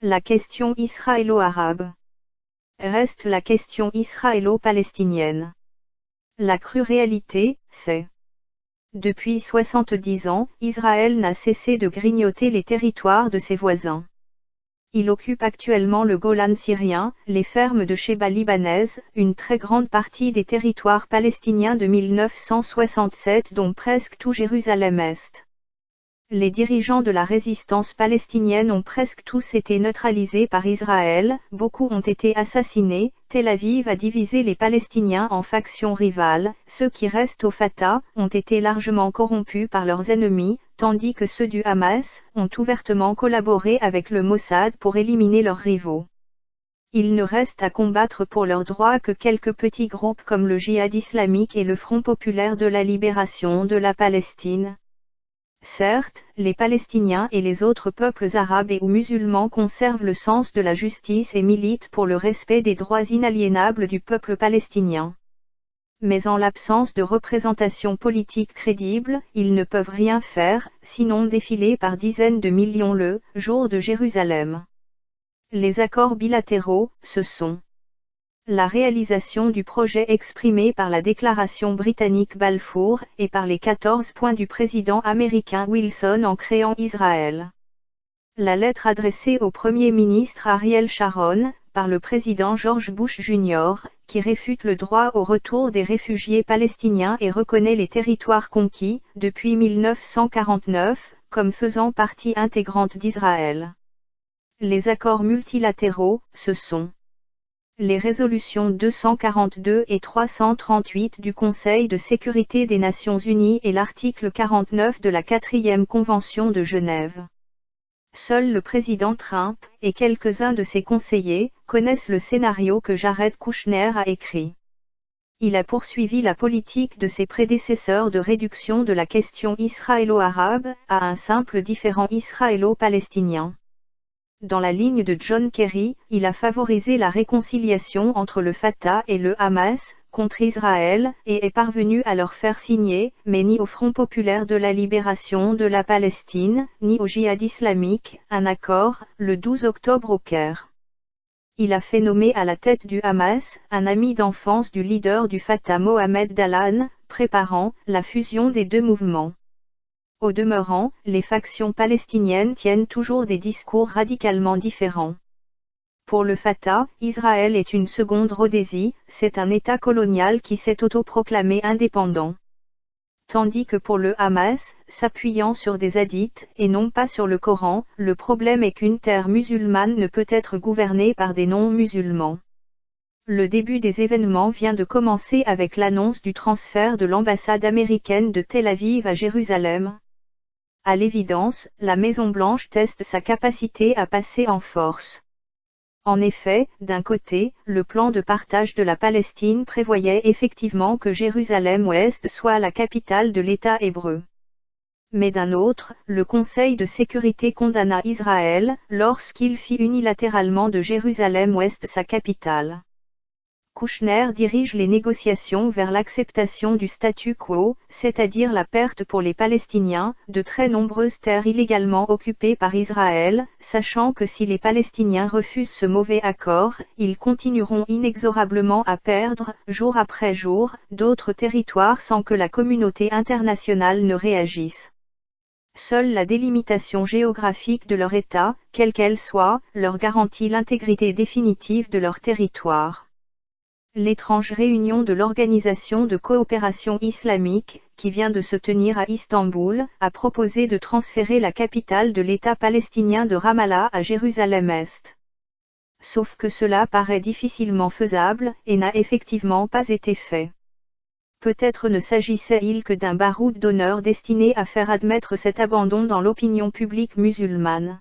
La question israélo-arabe reste la question israélo-palestinienne. La crue réalité, c'est depuis 70 ans, Israël n'a cessé de grignoter les territoires de ses voisins. Il occupe actuellement le Golan syrien, les fermes de Sheba libanaises, une très grande partie des territoires palestiniens de 1967 dont presque tout Jérusalem-Est. Les dirigeants de la résistance palestinienne ont presque tous été neutralisés par Israël, beaucoup ont été assassinés. Tel Aviv a divisé les Palestiniens en factions rivales, ceux qui restent au Fatah ont été largement corrompus par leurs ennemis, tandis que ceux du Hamas ont ouvertement collaboré avec le Mossad pour éliminer leurs rivaux. Il ne reste à combattre pour leurs droits que quelques petits groupes comme le Djihad islamique et le Front populaire de la libération de la Palestine. Certes, les Palestiniens et les autres peuples arabes et ou musulmans conservent le sens de la justice et militent pour le respect des droits inaliénables du peuple palestinien. Mais en l'absence de représentation politique crédible, ils ne peuvent rien faire, sinon défiler par dizaines de millions le jour de Jérusalem. Les accords bilatéraux, ce sont la réalisation du projet exprimé par la déclaration britannique Balfour, et par les 14 points du président américain Wilson en créant Israël. La lettre adressée au Premier ministre Ariel Sharon, par le président George Bush Jr., qui réfute le droit au retour des réfugiés palestiniens et reconnaît les territoires conquis, depuis 1949, comme faisant partie intégrante d'Israël. Les accords multilatéraux, ce sont les résolutions 242 et 338 du Conseil de sécurité des Nations Unies et l'article 49 de la 4e Convention de Genève. Seul le président Trump, et quelques-uns de ses conseillers, connaissent le scénario que Jared Kushner a écrit. Il a poursuivi la politique de ses prédécesseurs de réduction de la question israélo-arabe à un simple différend israélo-palestinien. Dans la ligne de John Kerry, il a favorisé la réconciliation entre le Fatah et le Hamas, contre Israël, et est parvenu à leur faire signer, mais ni au Front populaire de la libération de la Palestine, ni au Djihad islamique, un accord, le 12 octobre au Caire. Il a fait nommer à la tête du Hamas, un ami d'enfance du leader du Fatah Mohamed Dahlan, préparant la fusion des deux mouvements. Au demeurant, les factions palestiniennes tiennent toujours des discours radicalement différents. Pour le Fatah, Israël est une seconde Rhodésie, c'est un État colonial qui s'est autoproclamé indépendant. Tandis que pour le Hamas, s'appuyant sur des hadiths et non pas sur le Coran, le problème est qu'une terre musulmane ne peut être gouvernée par des non-musulmans. Le début des événements vient de commencer avec l'annonce du transfert de l'ambassade américaine de Tel Aviv à Jérusalem. À l'évidence, la Maison-Blanche teste sa capacité à passer en force. En effet, d'un côté, le plan de partage de la Palestine prévoyait effectivement que Jérusalem-Ouest soit la capitale de l'État hébreu. Mais d'un autre, le Conseil de sécurité condamna Israël, lorsqu'il fit unilatéralement de Jérusalem-Ouest sa capitale. Kushner dirige les négociations vers l'acceptation du statu quo, c'est-à-dire la perte pour les Palestiniens, de très nombreuses terres illégalement occupées par Israël, sachant que si les Palestiniens refusent ce mauvais accord, ils continueront inexorablement à perdre, jour après jour, d'autres territoires sans que la communauté internationale ne réagisse. Seule la délimitation géographique de leur État, quelle qu'elle soit, leur garantit l'intégrité définitive de leur territoire. L'étrange réunion de l'Organisation de coopération islamique, qui vient de se tenir à Istanbul, a proposé de transférer la capitale de l'État palestinien de Ramallah à Jérusalem-Est. Sauf que cela paraît difficilement faisable, et n'a effectivement pas été fait. Peut-être ne s'agissait-il que d'un baroud d'honneur destiné à faire admettre cet abandon dans l'opinion publique musulmane.